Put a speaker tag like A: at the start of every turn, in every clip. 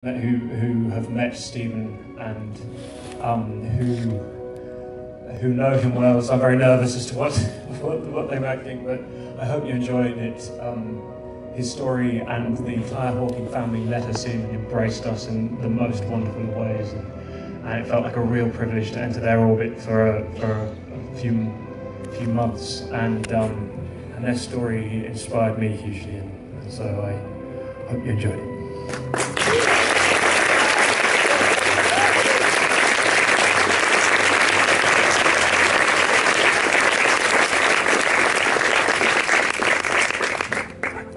A: who have met Stephen and who know him well, so I'm very nervous as to what they might think, but I hope you enjoyed it. His story and the entire Hawking family let us in and embraced us in the most wonderful of ways, and it felt like a real privilege to enter their orbit for a few months, and their story inspired me hugely, and so I hope you enjoyed it.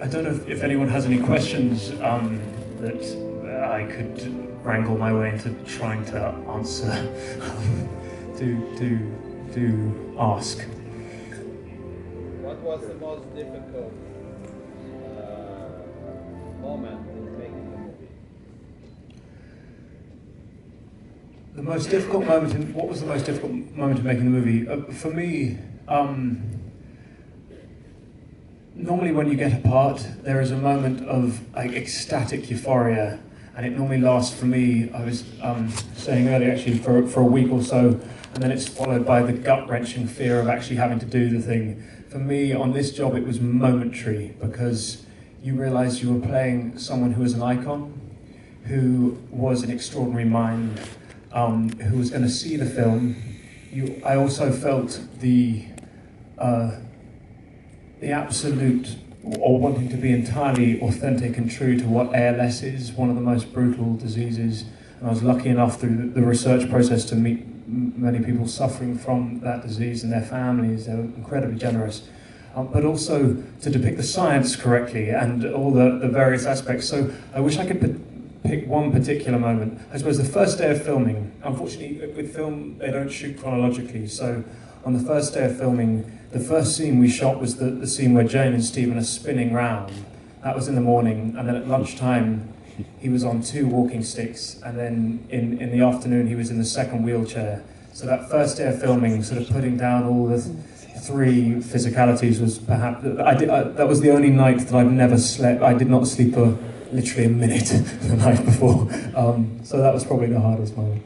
A: I don't know if anyone has any questions that I could wrangle my way into trying to answer, to ask.
B: What was the most difficult moment in making the movie?
A: The most difficult moment what was the most difficult moment in making the movie? For me, normally when you get a part, there is a moment of ecstatic euphoria, and it normally lasts, for me, I was saying earlier actually, for a week or so, and then it's followed by the gut-wrenching fear of actually having to do the thing. For me, on this job, it was momentary, because you realise you were playing someone who was an icon, who was an extraordinary mind, who was going to see the film. I also felt the absolute, or wanting to be entirely authentic and true to what ALS is, one of the most brutal diseases. And I was lucky enough through the research process to meet many people suffering from that disease and their families. They were incredibly generous. But also to depict the science correctly and all the various aspects. So I wish I could pick one particular moment. I suppose the first day of filming, unfortunately with film they don't shoot chronologically, so on the first day of filming, the first scene we shot was the scene where Jane and Stephen are spinning round. That was in the morning, and then at lunchtime he was on 2 walking sticks, and then in the afternoon he was in the second wheelchair. So that first day of filming, sort of putting down all the 3 physicalities, was perhaps, that was the only night that I've never slept. I did not sleep for literally a minute the night before. So that was probably the hardest moment.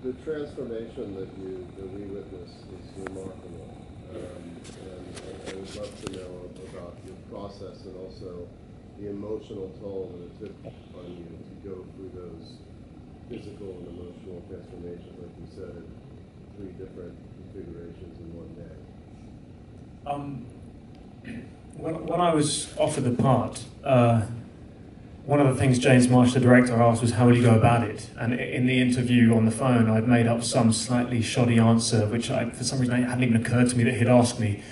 C: The transformation that we witness is remarkable, and I would love to know about your process and also the emotional toll that it took on you to go through those physical and emotional transformations, like you said, in 3 different configurations in one day.
A: When I was offered the part, one of the things James Marsh, the director, asked was, how will you go about it? And in the interview on the phone, I'd made up some slightly shoddy answer, which for some reason it hadn't even occurred to me that he'd asked me.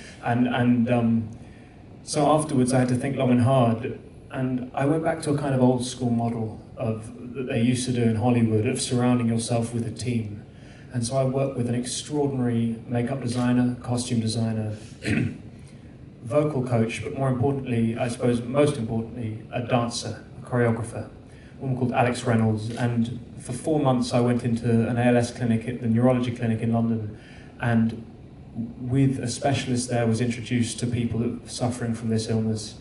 A: So afterwards I had to think long and hard, and I went back to a kind of old school model that they used to do in Hollywood, of surrounding yourself with a team. And so I worked with an extraordinary makeup designer, costume designer, vocal coach, but more importantly, I suppose most importantly, a dancer, a choreographer, a woman called Alex Reynolds. And for 4 months I went into an ALS clinic at the neurology clinic in London, and with a specialist there was introduced to people that were suffering from this illness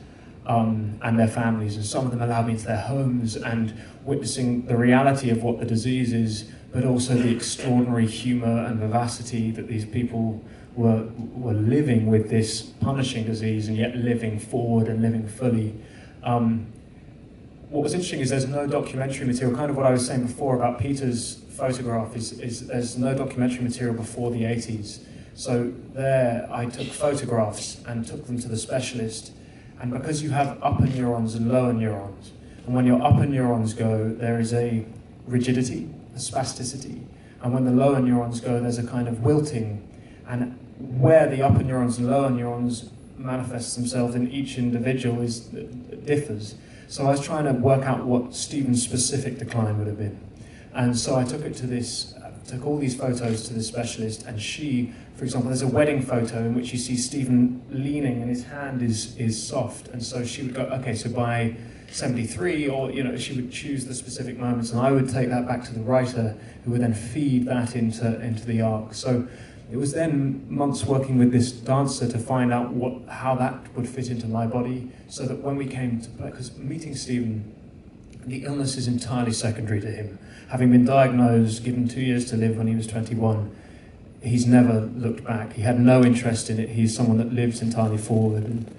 A: and their families, and some of them allowed me into their homes and witnessing the reality of what the disease is, but also the extraordinary humour and vivacity that these people were living with this punishing disease, and yet living forward and living fully. What was interesting is there's no documentary material. Kind of what I was saying before about Peter's photograph is there's no documentary material before the 80s. So there I took photographs and took them to the specialist, and because you have upper neurons and lower neurons, and when your upper neurons go, there is a rigidity, a spasticity, and when the lower neurons go, there's a kind of wilting. And where the upper neurons and lower neurons manifest themselves in each individual differs. So I was trying to work out what Stephen's specific decline would have been. And so I took all these photos to the specialist, and she, for example, there's a wedding photo in which you see Stephen leaning and his hand is soft. And so she would go, okay, so by 73, or she would choose the specific moments, and I would take that back to the writer, who would then feed that into the arc. So it was then months working with this dancer to find out how that would fit into my body, so that when we came to play, because meeting Stephen, the illness is entirely secondary to him. Having been diagnosed, given 2 years to live when he was 21, he's never looked back. He had no interest in it. He's someone that lives entirely forward. And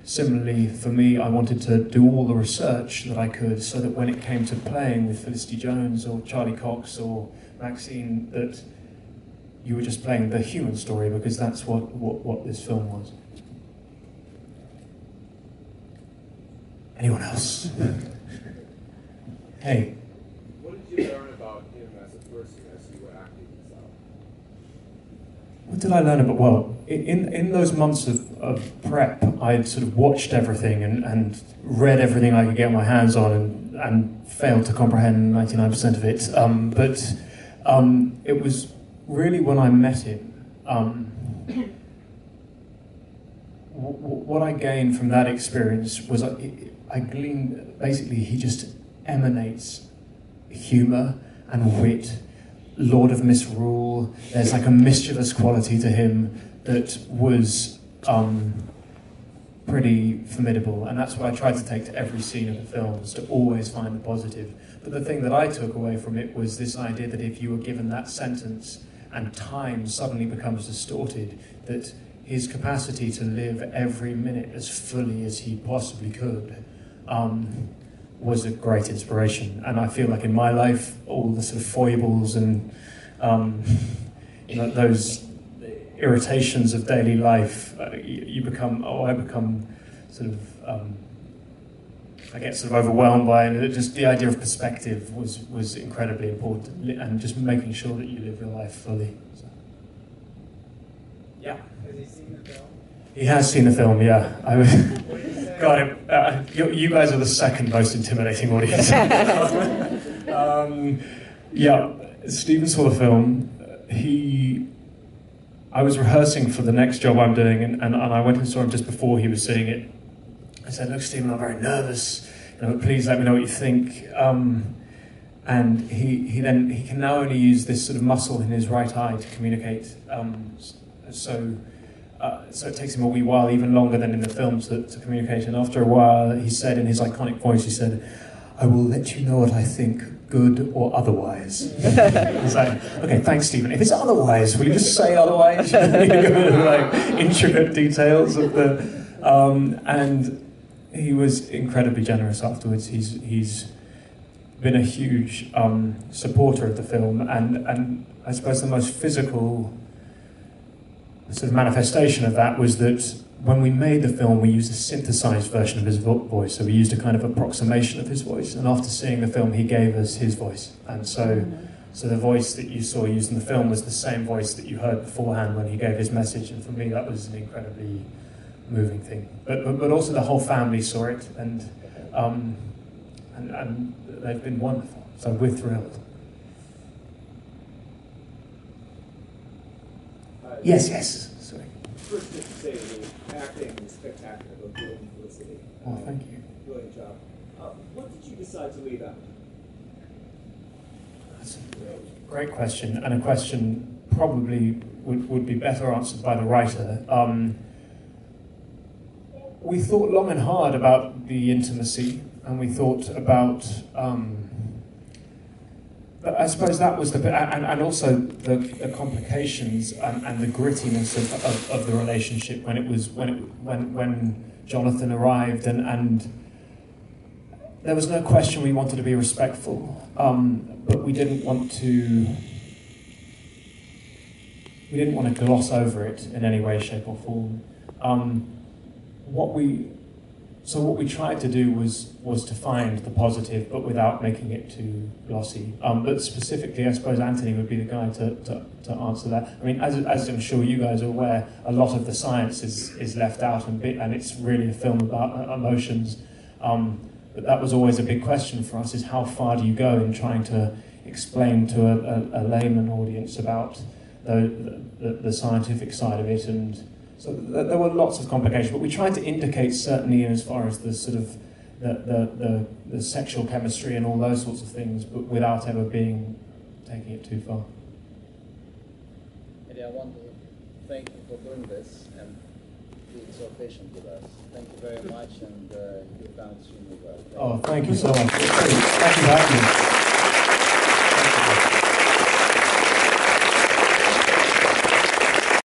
A: similarly, for me, I wanted to do all the research that I could so that when it came to playing with Felicity Jones or Charlie Cox or Maxine, that you were just playing the human story, because that's what this film was. Anyone else? Hey.
D: What did you learn about him as a person as you were acting this out?
A: What did I learn about? Well, in those months of prep, I had sort of watched everything and read everything I could get my hands on and failed to comprehend 99% of it. But it was really when I met him, what I gained from that experience was I gleaned, basically, he just emanates humour and wit, lord of misrule. There's like a mischievous quality to him that was pretty formidable, and that's what I tried to take to every scene of the film, was to always find the positive. But the thing that I took away from it was this idea that if you were given that sentence and time suddenly becomes distorted, that his capacity to live every minute as fully as he possibly could was a great inspiration. And I feel like in my life, all the sort of foibles and those irritations of daily life, I become sort of, I get sort of overwhelmed by it. Just the idea of perspective was incredibly important, and just making sure that you live your life fully. So. Yeah.
B: Has he seen the film?
A: He has seen the film, yeah. God, you guys are the second most intimidating audience. Yeah, Stephen saw the film. I was rehearsing for the next job I'm doing, and I went and saw him just before he was seeing it. I said, "Look, Stephen, I'm very nervous. Please let me know what you think." And he can now only use this sort of muscle in his right eye to communicate. So it takes him a wee while, even longer than in the film, to communicate. And after a while, he said in his iconic voice, he said, "I will let you know what I think, good or otherwise." I was like, "Okay, thanks, Stephen. If it's otherwise, will you just say otherwise?" You go into like intricate details of the, and he was incredibly generous afterwards. He's been a huge supporter of the film, and I suppose the most physical sort of manifestation of that was that when we made the film, we used a synthesized version of his voice. So we used a kind of approximation of his voice. And after seeing the film, he gave us his voice. And so the voice that you saw used in the film was the same voice that you heard beforehand when he gave his message. And for me, that was an incredibly moving thing. But also the whole family saw it, and they've been wonderful. So we're thrilled. Yes. Sorry.
D: First, just to say, the acting is spectacular, both you and Felicity.
A: Oh, thank you.
D: Brilliant job. What did you decide to leave out?
A: That's a great question, and a question probably would be better answered by the writer. We thought long and hard about the intimacy, and we thought about. But I suppose that was the bit, and also the complications and the grittiness of the relationship when Jonathan arrived, and there was no question we wanted to be respectful, but we didn't want to gloss over it in any way, shape, or form. What we tried to do was to find the positive, but without making it too glossy. But specifically, I suppose Anthony would be the guy to answer that. I mean, as I'm sure you guys are aware, a lot of the science is left out, and it's really a film about emotions. But that was always a big question for us: is how far do you go in trying to explain to a layman audience about the scientific side of it? And so there were lots of complications, but we tried to indicate, certainly as far as the sort of the sexual chemistry and all those sorts of things, but without ever taking it too far.
B: Maybe I wonder
E: thank you for doing this and being so patient with us. Thank you very much, and you've done extremely well.
A: Oh, thank you so much. Thank you for having me.